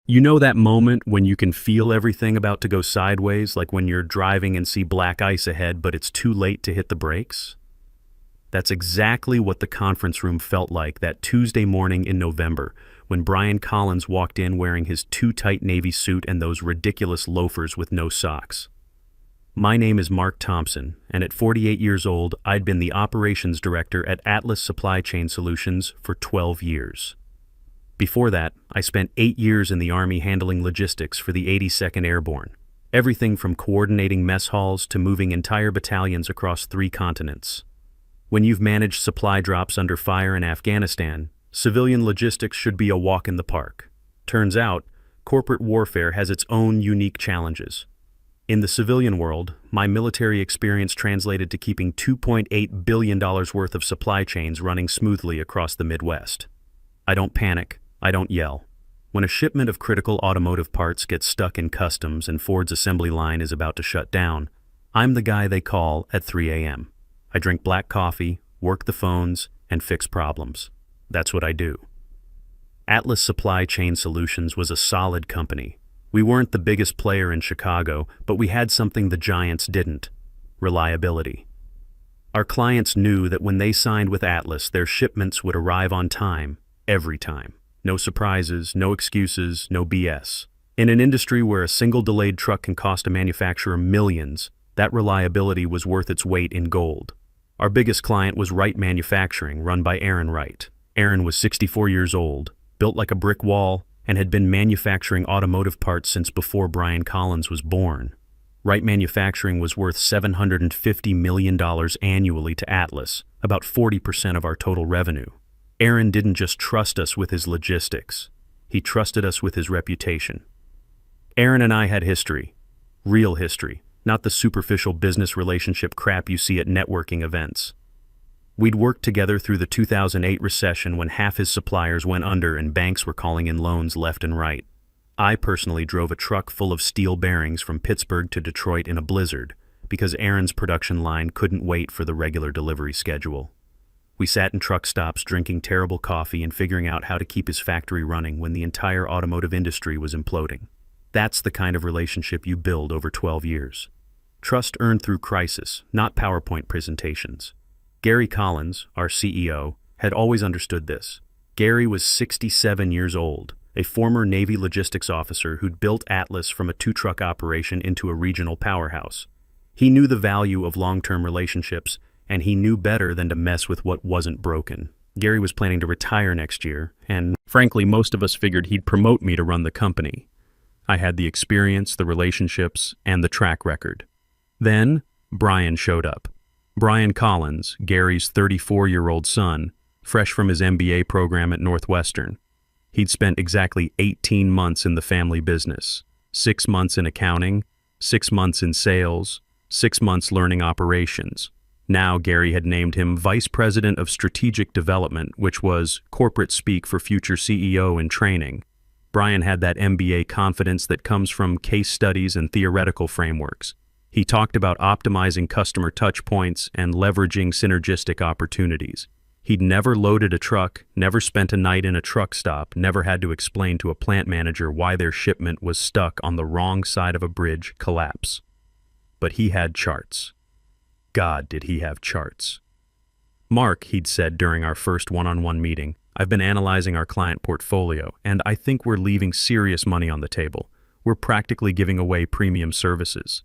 You know that moment when you can feel everything about to go sideways, like when you're driving and see black ice ahead, but it's too late to hit the brakes? That's exactly what the conference room felt like that Tuesday morning in November, when Brian Collins walked in wearing his too tight navy suit and those ridiculous loafers with no socks. My name is Mark Thompson, and at 48 years old, I'd been the operations director at Atlas Supply Chain Solutions for 12 years. Before that, I spent 8 years in the Army handling logistics for the 82nd Airborne. Everything from coordinating mess halls to moving entire battalions across 3 continents. When you've managed supply drops under fire in Afghanistan, civilian logistics should be a walk in the park. Turns out, corporate warfare has its own unique challenges. In the civilian world, my military experience translated to keeping $2.8 billion worth of supply chains running smoothly across the Midwest. I don't panic. I don't yell. When a shipment of critical automotive parts gets stuck in customs and Ford's assembly line is about to shut down, I'm the guy they call at 3 a.m. I drink black coffee, work the phones, and fix problems. That's what I do. Atlas Supply Chain Solutions was a solid company. We weren't the biggest player in Chicago, but we had something the giants didn't: reliability. Our clients knew that when they signed with Atlas, their shipments would arrive on time, every time. No surprises, no excuses, no BS. In an industry where a single delayed truck can cost a manufacturer millions, that reliability was worth its weight in gold. Our biggest client was Wright Manufacturing, run by Aaron Wright. Aaron was 64 years old, built like a brick wall, and had been manufacturing automotive parts since before Brian Collins was born. Wright Manufacturing was worth $750 million annually to Atlas, about 40% of our total revenue. Aaron didn't just trust us with his logistics. He trusted us with his reputation. Aaron and I had history. Real history, not the superficial business relationship crap you see at networking events. We'd worked together through the 2008 recession when half his suppliers went under and banks were calling in loans left and right. I personally drove a truck full of steel bearings from Pittsburgh to Detroit in a blizzard because Aaron's production line couldn't wait for the regular delivery schedule. We sat in truck stops drinking terrible coffee and figuring out how to keep his factory running when the entire automotive industry was imploding. That's the kind of relationship you build over 12 years. Trust earned through crisis, not PowerPoint presentations. Gary Collins, our CEO, had always understood this. Gary was 67 years old, a former Navy logistics officer who'd built Atlas from a 2-truck operation into a regional powerhouse. He knew the value of long-term relationships, and he knew better than to mess with what wasn't broken. Gary was planning to retire next year, and frankly, most of us figured he'd promote me to run the company. I had the experience, the relationships, and the track record. Then, Brian showed up. Brian Collins, Gary's 34-year-old son, fresh from his MBA program at Northwestern. He'd spent exactly 18 months in the family business, 6 months in accounting, 6 months in sales, 6 months learning operations. Now Gary had named him Vice President of Strategic Development, which was corporate speak for future CEO in training. Brian had that MBA confidence that comes from case studies and theoretical frameworks. He talked about optimizing customer touch points and leveraging synergistic opportunities. He'd never loaded a truck, never spent a night in a truck stop, never had to explain to a plant manager why their shipment was stuck on the wrong side of a bridge collapse. But he had charts. God, did he have charts. Mark, he'd said during our first one-on-one meeting, I've been analyzing our client portfolio, and I think we're leaving serious money on the table. We're practically giving away premium services.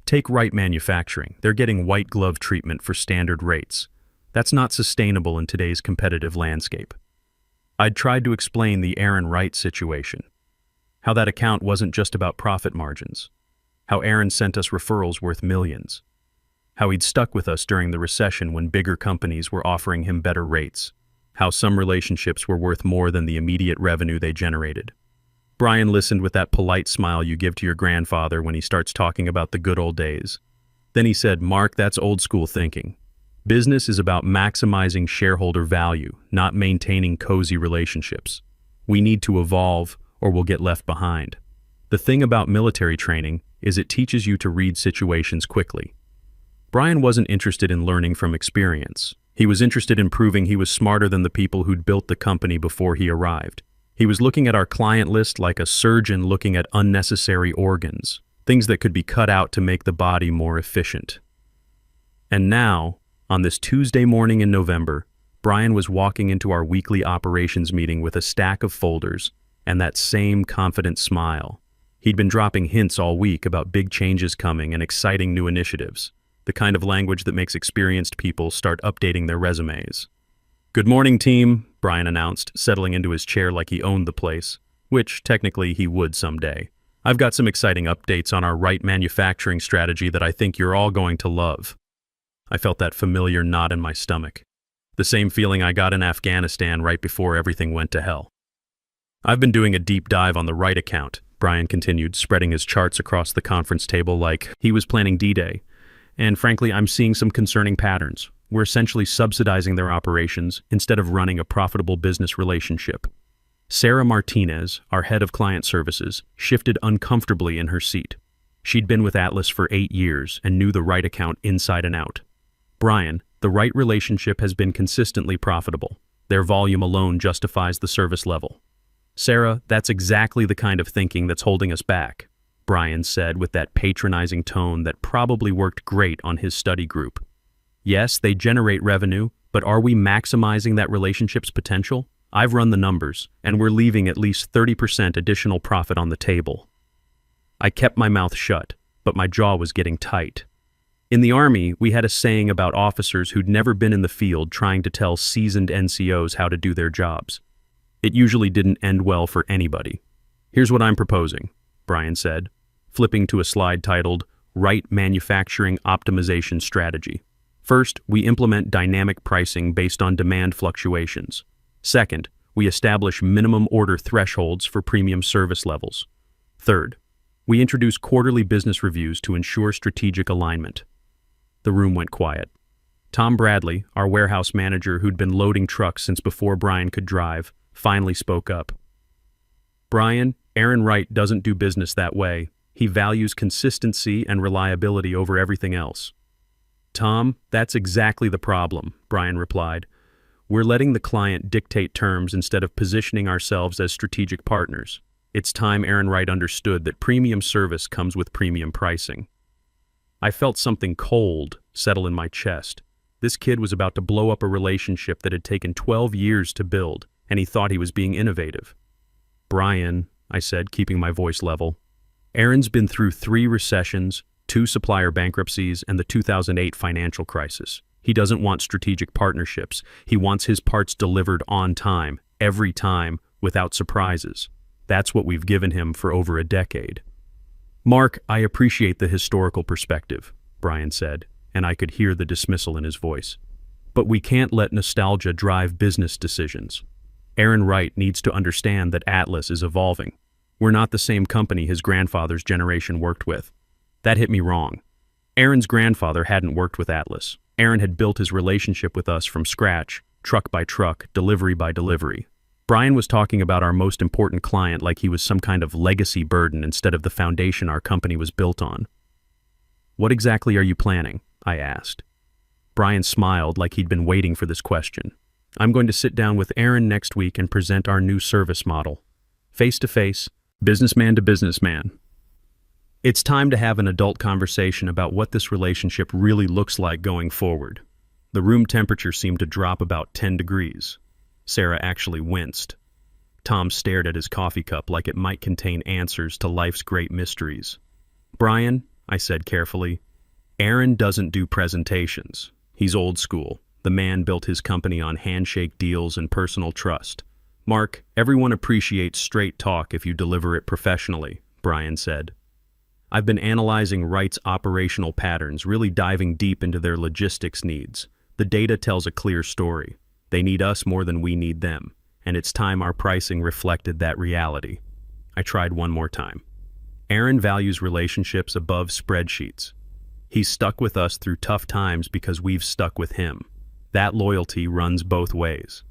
Take Wright Manufacturing. They're getting white glove treatment for standard rates. That's not sustainable in today's competitive landscape. I'd tried to explain the Aaron Wright situation. How that account wasn't just about profit margins. How Aaron sent us referrals worth millions. How he'd stuck with us during the recession when bigger companies were offering him better rates. How some relationships were worth more than the immediate revenue they generated. Brian listened with that polite smile you give to your grandfather when he starts talking about the good old days. Then he said, Mark, that's old school thinking. Business is about maximizing shareholder value, not maintaining cozy relationships. We need to evolve or we'll get left behind. The thing about military training is it teaches you to read situations quickly. Brian wasn't interested in learning from experience. He was interested in proving he was smarter than the people who'd built the company before he arrived. He was looking at our client list like a surgeon looking at unnecessary organs, things that could be cut out to make the body more efficient. And now, on this Tuesday morning in November, Brian was walking into our weekly operations meeting with a stack of folders and that same confident smile. He'd been dropping hints all week about big changes coming and exciting new initiatives, the kind of language that makes experienced people start updating their resumes. "Good morning, team," Brian announced, settling into his chair like he owned the place, which technically he would someday. "I've got some exciting updates on our right manufacturing strategy that I think you're all going to love." I felt that familiar knot in my stomach, the same feeling I got in Afghanistan right before everything went to hell. "I've been doing a deep dive on the right account," Brian continued, spreading his charts across the conference table like he was planning D-Day. "And frankly, I'm seeing some concerning patterns. We're essentially subsidizing their operations instead of running a profitable business relationship." Sarah Martinez, our head of client services, shifted uncomfortably in her seat. She'd been with Atlas for 8 years and knew the right account inside and out. "Brian, the right relationship has been consistently profitable. Their volume alone justifies the service level." "Sarah, that's exactly the kind of thinking that's holding us back," Brian said with that patronizing tone that probably worked great on his study group. "Yes, they generate revenue, but are we maximizing that relationship's potential? I've run the numbers, and we're leaving at least 30% additional profit on the table." I kept my mouth shut, but my jaw was getting tight. In the Army, we had a saying about officers who'd never been in the field trying to tell seasoned NCOs how to do their jobs. It usually didn't end well for anybody. "Here's what I'm proposing," Brian said, flipping to a slide titled Right Manufacturing Optimization Strategy. "First, we implement dynamic pricing based on demand fluctuations. Second, we establish minimum order thresholds for premium service levels. Third, we introduce quarterly business reviews to ensure strategic alignment." The room went quiet. Tom Bradley, our warehouse manager who'd been loading trucks since before Brian could drive, finally spoke up. "Brian, Aaron Wright doesn't do business that way. He values consistency and reliability over everything else." "Tom, that's exactly the problem," Brian replied. "We're letting the client dictate terms instead of positioning ourselves as strategic partners. It's time Aaron Wright understood that premium service comes with premium pricing." I felt something cold settle in my chest. This kid was about to blow up a relationship that had taken 12 years to build, and he thought he was being innovative. "Brian," I said, keeping my voice level, "Aaron's been through 3 recessions, 2 supplier bankruptcies, and the 2008 financial crisis. He doesn't want strategic partnerships. He wants his parts delivered on time, every time, without surprises. That's what we've given him for over a decade." "Mark, I appreciate the historical perspective," Brian said, and I could hear the dismissal in his voice. "But we can't let nostalgia drive business decisions. Aaron Wright needs to understand that Atlas is evolving. We're not the same company his grandfather's generation worked with." That hit me wrong. Aaron's grandfather hadn't worked with Atlas. Aaron had built his relationship with us from scratch, truck by truck, delivery by delivery. Brian was talking about our most important client like he was some kind of legacy burden instead of the foundation our company was built on. "What exactly are you planning?" I asked. Brian smiled like he'd been waiting for this question. "I'm going to sit down with Aaron next week and present our new service model. Face to face, businessman to businessman. It's time to have an adult conversation about what this relationship really looks like going forward." The room temperature seemed to drop about 10 degrees. Sarah actually winced. Tom stared at his coffee cup like it might contain answers to life's great mysteries. "Brian," I said carefully, "Aaron doesn't do presentations. He's old school. The man built his company on handshake deals and personal trust. Mark, everyone appreciates straight talk if you deliver it professionally," Brian said. "I've been analyzing Wright's operational patterns, really diving deep into their logistics needs. The data tells a clear story. They need us more than we need them, and it's time our pricing reflected that reality." I tried one more time. "Aaron values relationships above spreadsheets. He's stuck with us through tough times because we've stuck with him. That loyalty runs both ways."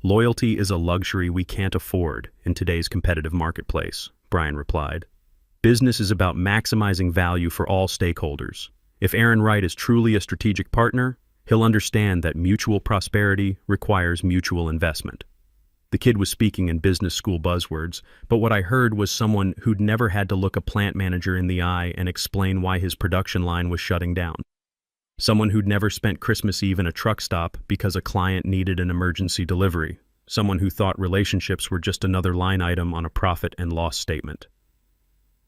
"Loyalty is a luxury we can't afford in today's competitive marketplace," Brian replied. "Business is about maximizing value for all stakeholders. If Aaron Wright is truly a strategic partner, he'll understand that mutual prosperity requires mutual investment." The kid was speaking in business school buzzwords, but what I heard was someone who'd never had to look a plant manager in the eye and explain why his production line was shutting down. Someone who'd never spent Christmas Eve in a truck stop because a client needed an emergency delivery. Someone who thought relationships were just another line item on a profit and loss statement.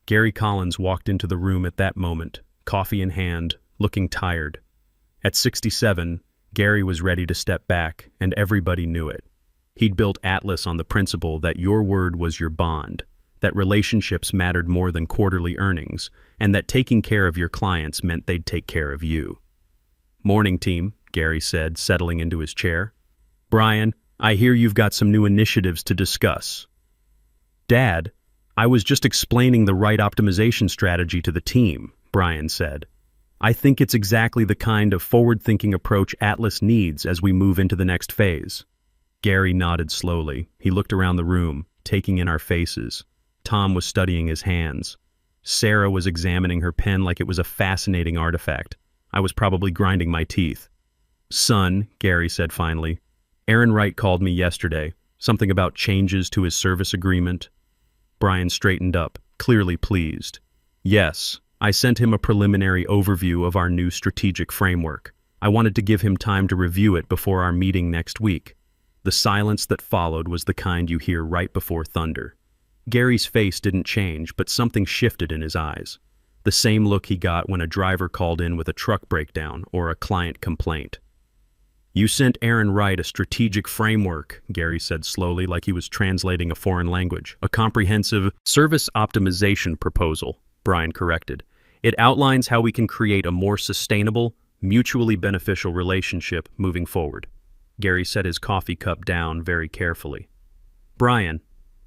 Gary Collins walked into the room at that moment, coffee in hand, looking tired. At 67, Gary was ready to step back, and everybody knew it. He'd built Atlas on the principle that your word was your bond, that relationships mattered more than quarterly earnings, and that taking care of your clients meant they'd take care of you. "Morning, team," Gary said, settling into his chair. "Brian, I hear you've got some new initiatives to discuss." "Dad, I was just explaining the right optimization strategy to the team," Brian said. "I think it's exactly the kind of forward-thinking approach Atlas needs as we move into the next phase." Gary nodded slowly. He looked around the room, taking in our faces. Tom was studying his hands. Sarah was examining her pen like it was a fascinating artifact. I was probably grinding my teeth. "Son," Gary said finally, "Aaron Wright called me yesterday. Something about changes to his service agreement." Brian straightened up, clearly pleased. "Yes, I sent him a preliminary overview of our new strategic framework. I wanted to give him time to review it before our meeting next week." The silence that followed was the kind you hear right before thunder. Gary's face didn't change, but something shifted in his eyes. The same look he got when a driver called in with a truck breakdown or a client complaint. "You sent Aaron Wright a strategic framework," Gary said slowly, like he was translating a foreign language. "A comprehensive service optimization proposal," Brian corrected. "It outlines how we can create a more sustainable, mutually beneficial relationship moving forward." Gary set his coffee cup down very carefully. "Brian,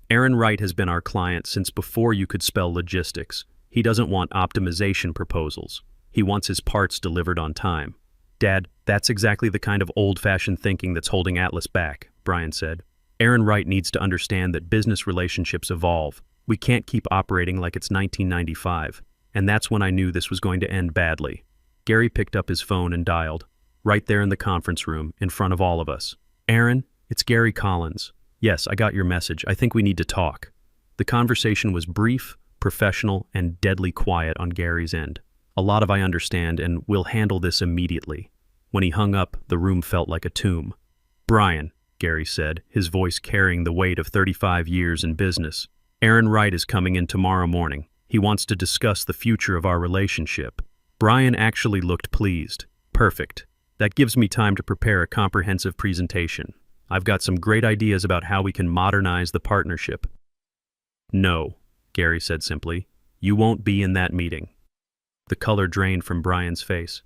Aaron Wright has been our client since before you could spell logistics. He doesn't want optimization proposals. He wants his parts delivered on time." "Dad, that's exactly the kind of old-fashioned thinking that's holding Atlas back," Brian said. "Aaron Wright needs to understand that business relationships evolve. We can't keep operating like it's 1995. And that's when I knew this was going to end badly." Gary picked up his phone and dialed. Right there in the conference room, in front of all of us. "Aaron, it's Gary Collins. Yes, I got your message. I think we need to talk." The conversation was brief, professional, and deadly quiet on Gary's end. "A lot of I understand, and we'll handle this immediately." When he hung up, the room felt like a tomb. "Brian," Gary said, his voice carrying the weight of 35 years in business. "Aaron Wright is coming in tomorrow morning. He wants to discuss the future of our relationship." Brian actually looked pleased. "Perfect. That gives me time to prepare a comprehensive presentation. I've got some great ideas about how we can modernize the partnership." "No," Gary said simply. "You won't be in that meeting." The color drained from Brian's face.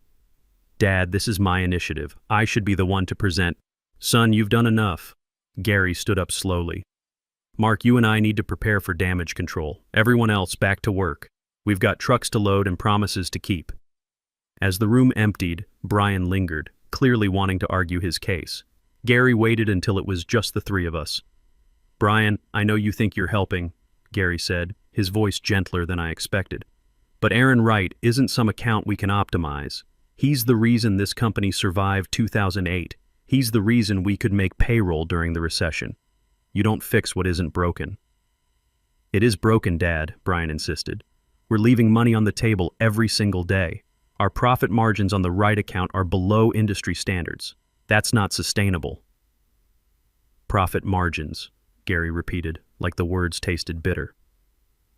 "Dad, this is my initiative. I should be the one to present." "Son, you've done enough." Gary stood up slowly. "Mark, you and I need to prepare for damage control. Everyone else back to work. We've got trucks to load and promises to keep." As the room emptied, Brian lingered, clearly wanting to argue his case. Gary waited until it was just the three of us. "Brian, I know you think you're helping," Gary said, his voice gentler than I expected. "But Aaron Wright isn't some account we can optimize. He's the reason this company survived 2008. He's the reason we could make payroll during the recession. You don't fix what isn't broken." "It is broken, Dad," Brian insisted. "We're leaving money on the table every single day. Our profit margins on the Wright account are below industry standards. That's not sustainable." "Profit margins," Gary repeated, like the words tasted bitter.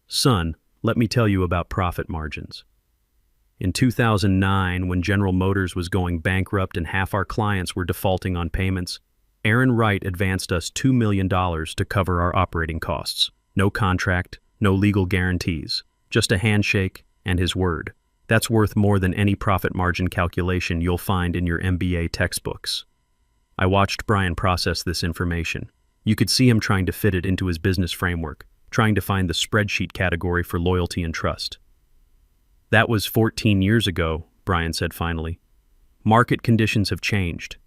"Son, let me tell you about profit margins. In 2009, when General Motors was going bankrupt and half our clients were defaulting on payments, Aaron Wright advanced us $2 million to cover our operating costs. No contract, no legal guarantees, just a handshake and his word. That's worth more than any profit margin calculation you'll find in your MBA textbooks." I watched Brian process this information. You could see him trying to fit it into his business framework, trying to find the spreadsheet category for loyalty and trust. "That was 14 years ago," Brian said finally. "Market conditions have changed.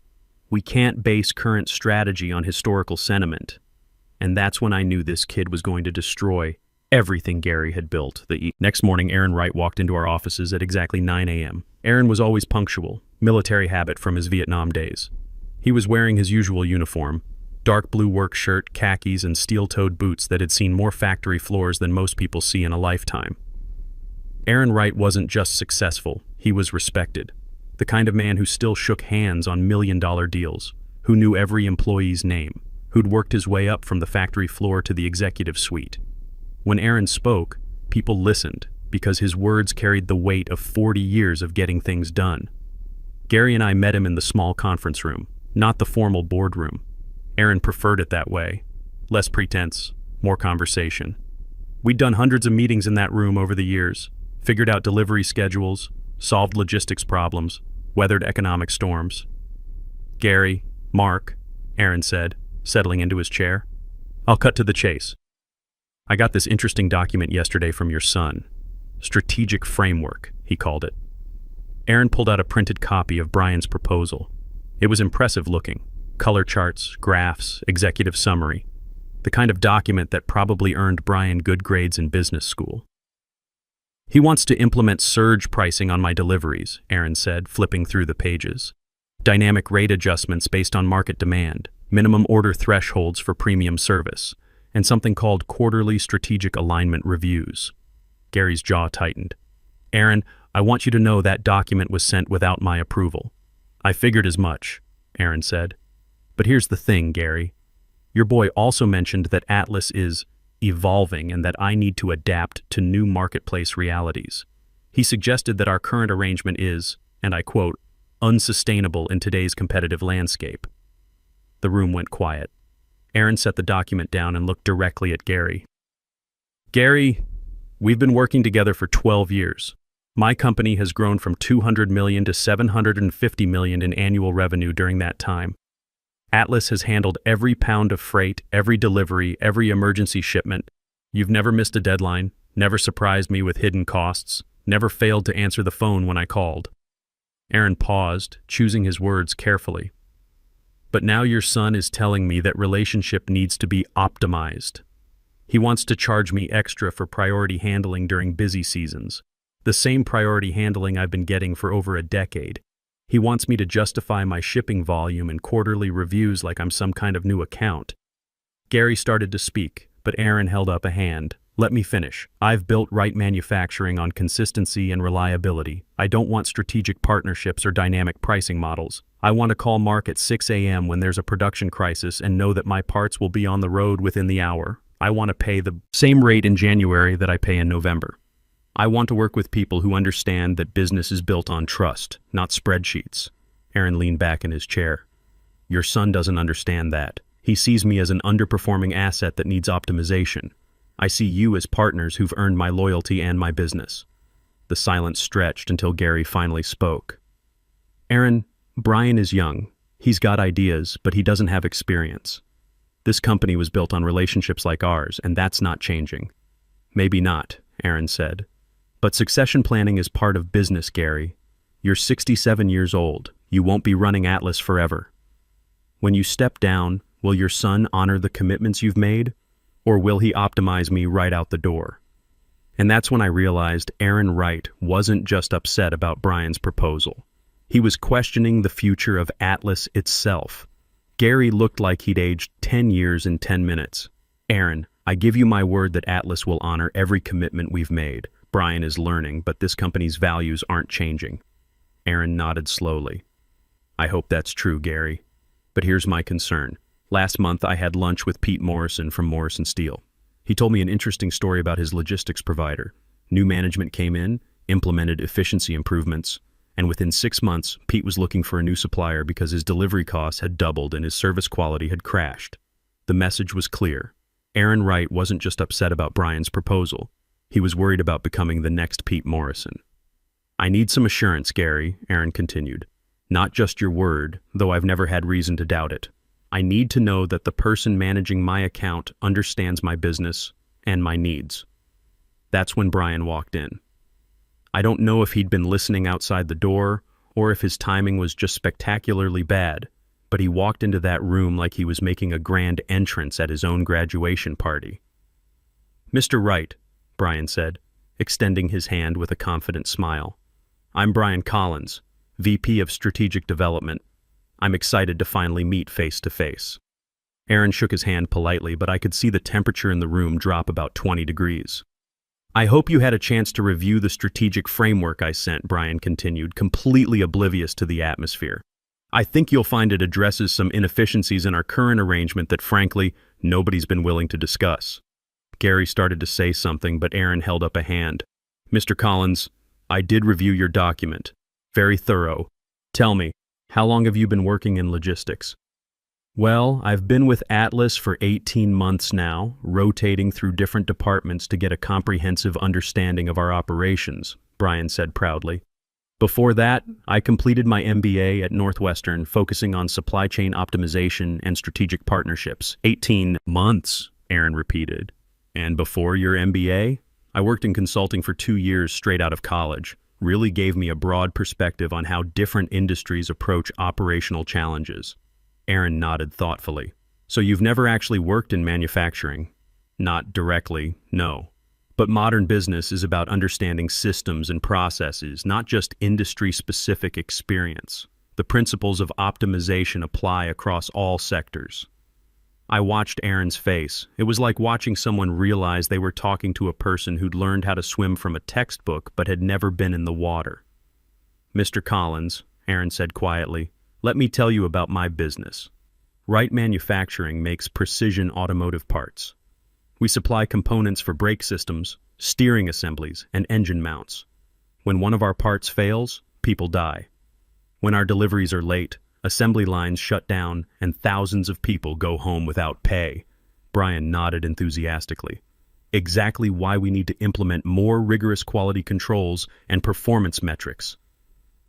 We can't base current strategy on historical sentiment." And that's when I knew this kid was going to destroy everything Gary had built. Next morning, Aaron Wright walked into our offices at exactly 9 a.m. Aaron was always punctual, military habit from his Vietnam days. He was wearing his usual uniform, dark blue work shirt, khakis, and steel-toed boots that had seen more factory floors than most people see in a lifetime. Aaron Wright wasn't just successful, he was respected. The kind of man who still shook hands on million-dollar deals, who knew every employee's name, who'd worked his way up from the factory floor to the executive suite. When Aaron spoke, people listened, because his words carried the weight of 40 years of getting things done. Gary and I met him in the small conference room, not the formal boardroom. Aaron preferred it that way. Less pretense, more conversation. We'd done hundreds of meetings in that room over the years, figured out delivery schedules, solved logistics problems, weathered economic storms. "Gary, Mark," Aaron said, settling into his chair. "I'll cut to the chase. I got this interesting document yesterday from your son. Strategic framework, he called it." Aaron pulled out a printed copy of Brian's proposal. It was impressive looking. Color charts, graphs, executive summary. The kind of document that probably earned Brian good grades in business school. "He wants to implement surge pricing on my deliveries," Aaron said, flipping through the pages. "Dynamic rate adjustments based on market demand, minimum order thresholds for premium service, and something called quarterly strategic alignment reviews." Gary's jaw tightened. "Aaron, I want you to know that document was sent without my approval." "I figured as much," Aaron said. "But here's the thing, Gary. Your boy also mentioned that Atlas is evolving and that I need to adapt to new marketplace realities. He suggested that our current arrangement is, and I quote, unsustainable in today's competitive landscape." The room went quiet. Aaron set the document down and looked directly at Gary. "Gary, we've been working together for 12 years. My company has grown from $200 million to $750 million in annual revenue during that time. Atlas has handled every pound of freight, every delivery, every emergency shipment. You've never missed a deadline, never surprised me with hidden costs, never failed to answer the phone when I called." Aaron paused, choosing his words carefully. "But now your son is telling me that relationship needs to be optimized. He wants to charge me extra for priority handling during busy seasons, the same priority handling I've been getting for over a decade. He wants me to justify my shipping volume in quarterly reviews like I'm some kind of new account." Gary started to speak, but Aaron held up a hand. "Let me finish. I've built Wright Manufacturing on consistency and reliability. I don't want strategic partnerships or dynamic pricing models. I want to call Mark at 6 a.m. when there's a production crisis and know that my parts will be on the road within the hour. I want to pay the same rate in January that I pay in November. I want to work with people who understand that business is built on trust, not spreadsheets." Aaron leaned back in his chair. "Your son doesn't understand that. He sees me as an underperforming asset that needs optimization. I see you as partners who've earned my loyalty and my business." The silence stretched until Gary finally spoke. "Aaron, Brian is young. He's got ideas, but he doesn't have experience. This company was built on relationships like ours, and that's not changing." "Maybe not," Aaron said. "But succession planning is part of business, Gary. You're 67 years old. You won't be running Atlas forever. When you step down, will your son honor the commitments you've made, or will he optimize me right out the door?" And that's when I realized Aaron Wright wasn't just upset about Brian's proposal. He was questioning the future of Atlas itself. Gary looked like he'd aged 10 years in 10 minutes. "Aaron, I give you my word that Atlas will honor every commitment we've made. Brian is learning, but this company's values aren't changing." Aaron nodded slowly. "I hope that's true, Gary. But here's my concern. Last month I had lunch with Pete Morrison from Morrison Steel. He told me an interesting story about his logistics provider. New management came in, implemented efficiency improvements, and within 6 months, Pete was looking for a new supplier because his delivery costs had doubled and his service quality had crashed. The message was clear. Aaron Wright wasn't just upset about Brian's proposal. He was worried about becoming the next Pete Morrison. "I need some assurance, Gary," Aaron continued. "Not just your word, though I've never had reason to doubt it. I need to know that the person managing my account understands my business and my needs." That's when Brian walked in. I don't know if he'd been listening outside the door or if his timing was just spectacularly bad, but he walked into that room like he was making a grand entrance at his own graduation party. "Mr. Wright," Brian said, extending his hand with a confident smile. "I'm Brian Collins, VP of Strategic Development. I'm excited to finally meet face to face." Aaron shook his hand politely, but I could see the temperature in the room drop about 20 degrees. I hope you had a chance to review the strategic framework I sent, Brian continued, completely oblivious to the atmosphere. I think you'll find it addresses some inefficiencies in our current arrangement that, frankly, nobody's been willing to discuss. Gary started to say something, but Aaron held up a hand. Mr. Collins, I did review your document. Very thorough. Tell me, how long have you been working in logistics? Well, I've been with Atlas for 18 months now, rotating through different departments to get a comprehensive understanding of our operations, Brian said proudly. Before that, I completed my MBA at Northwestern, focusing on supply chain optimization and strategic partnerships. 18 months, Aaron repeated. And before your MBA, I worked in consulting for 2 years straight out of college. Really gave me a broad perspective on how different industries approach operational challenges. Aaron nodded thoughtfully. So you've never actually worked in manufacturing? Not directly, no. But modern business is about understanding systems and processes, not just industry-specific experience. The principles of optimization apply across all sectors. I watched Aaron's face. It was like watching someone realize they were talking to a person who'd learned how to swim from a textbook but had never been in the water. Mr. Collins, Aaron said quietly, let me tell you about my business. Wright Manufacturing makes precision automotive parts. We supply components for brake systems, steering assemblies, and engine mounts. When one of our parts fails, people die. When our deliveries are late, assembly lines shut down, and thousands of people go home without pay. Brian nodded enthusiastically. Exactly why we need to implement more rigorous quality controls and performance metrics.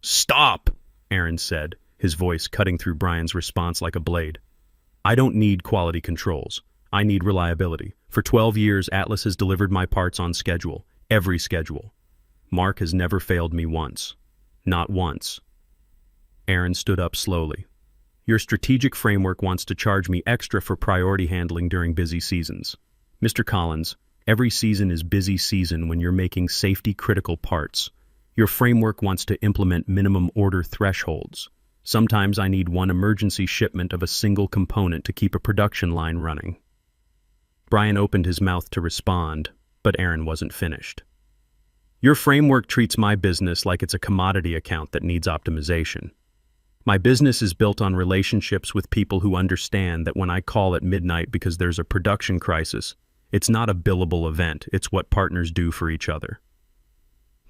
Stop, Aaron said, his voice cutting through Brian's response like a blade. I don't need quality controls. I need reliability. For 12 years, Atlas has delivered my parts on schedule, every schedule. Mark has never failed me once. Not once. Aaron stood up slowly. Your strategic framework wants to charge me extra for priority handling during busy seasons. Mr. Collins, every season is busy season when you're making safety-critical parts. Your framework wants to implement minimum order thresholds. Sometimes I need one emergency shipment of a single component to keep a production line running. Brian opened his mouth to respond, but Aaron wasn't finished. Your framework treats my business like it's a commodity account that needs optimization. My business is built on relationships with people who understand that when I call at midnight because there's a production crisis, it's not a billable event, it's what partners do for each other.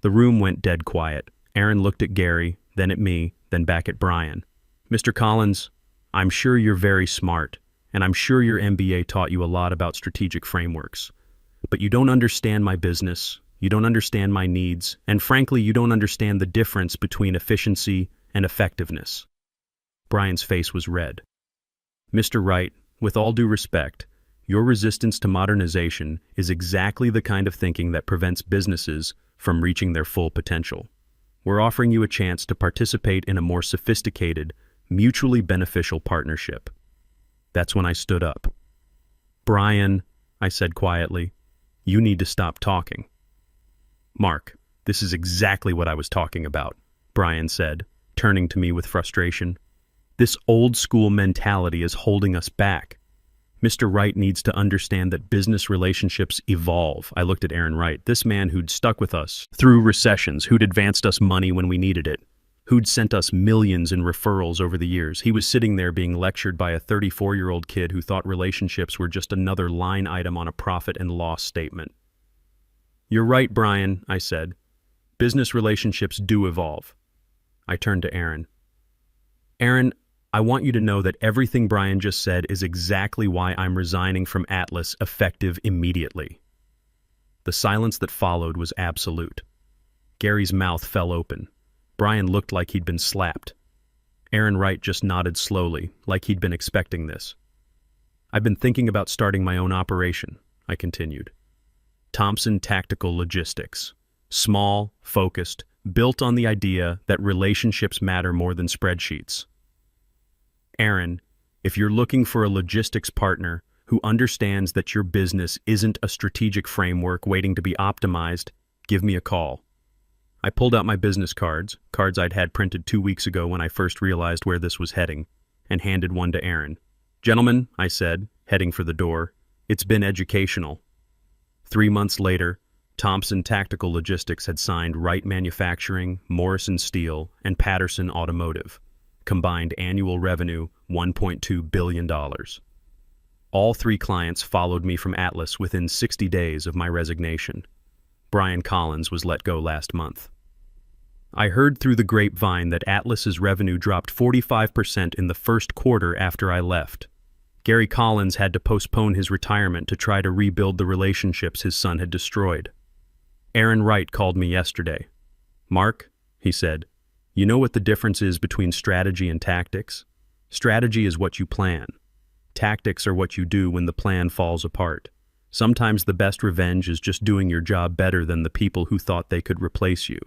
The room went dead quiet. Aaron looked at Gary, then at me, then back at Brian. Mr. Collins, I'm sure you're very smart, and I'm sure your MBA taught you a lot about strategic frameworks. But you don't understand my business, you don't understand my needs, and frankly, you don't understand the difference between efficiency and effectiveness. Brian's face was red. Mr. Wright, with all due respect, your resistance to modernization is exactly the kind of thinking that prevents businesses from reaching their full potential. We're offering you a chance to participate in a more sophisticated, mutually beneficial partnership. That's when I stood up. Brian, I said quietly, you need to stop talking. Mark, this is exactly what I was talking about, Brian said, turning to me with frustration. This old-school mentality is holding us back. Mr. Wright needs to understand that business relationships evolve. I looked at Aaron Wright, this man who'd stuck with us through recessions, who'd advanced us money when we needed it, who'd sent us millions in referrals over the years. He was sitting there being lectured by a 34-year-old kid who thought relationships were just another line item on a profit and loss statement. You're right, Brian, I said. Business relationships do evolve. I turned to Aaron. Aaron, I want you to know that everything Brian just said is exactly why I'm resigning from Atlas effective immediately. The silence that followed was absolute. Gary's mouth fell open. Brian looked like he'd been slapped. Aaron Wright just nodded slowly, like he'd been expecting this. I've been thinking about starting my own operation, I continued. Thompson Tactical Logistics. Small, focused, built on the idea that relationships matter more than spreadsheets. Aaron, if you're looking for a logistics partner who understands that your business isn't a strategic framework waiting to be optimized, give me a call. I pulled out my business cards I'd had printed 2 weeks ago when I first realized where this was heading, and handed one to Aaron. "Gentlemen," I said, heading for the door, "it's been educational." 3 months later, Thompson Tactical Logistics had signed Wright Manufacturing, Morrison Steel, and Patterson Automotive. Combined annual revenue, $1.2 billion. All 3 clients followed me from Atlas within 60 days of my resignation. Brian Collins was let go last month. I heard through the grapevine that Atlas's revenue dropped 45% in the first quarter after I left. Gary Collins had to postpone his retirement to try to rebuild the relationships his son had destroyed. Aaron Wright called me yesterday. "Mark," he said, "you know what the difference is between strategy and tactics? Strategy is what you plan. Tactics are what you do when the plan falls apart. Sometimes the best revenge is just doing your job better than the people who thought they could replace you."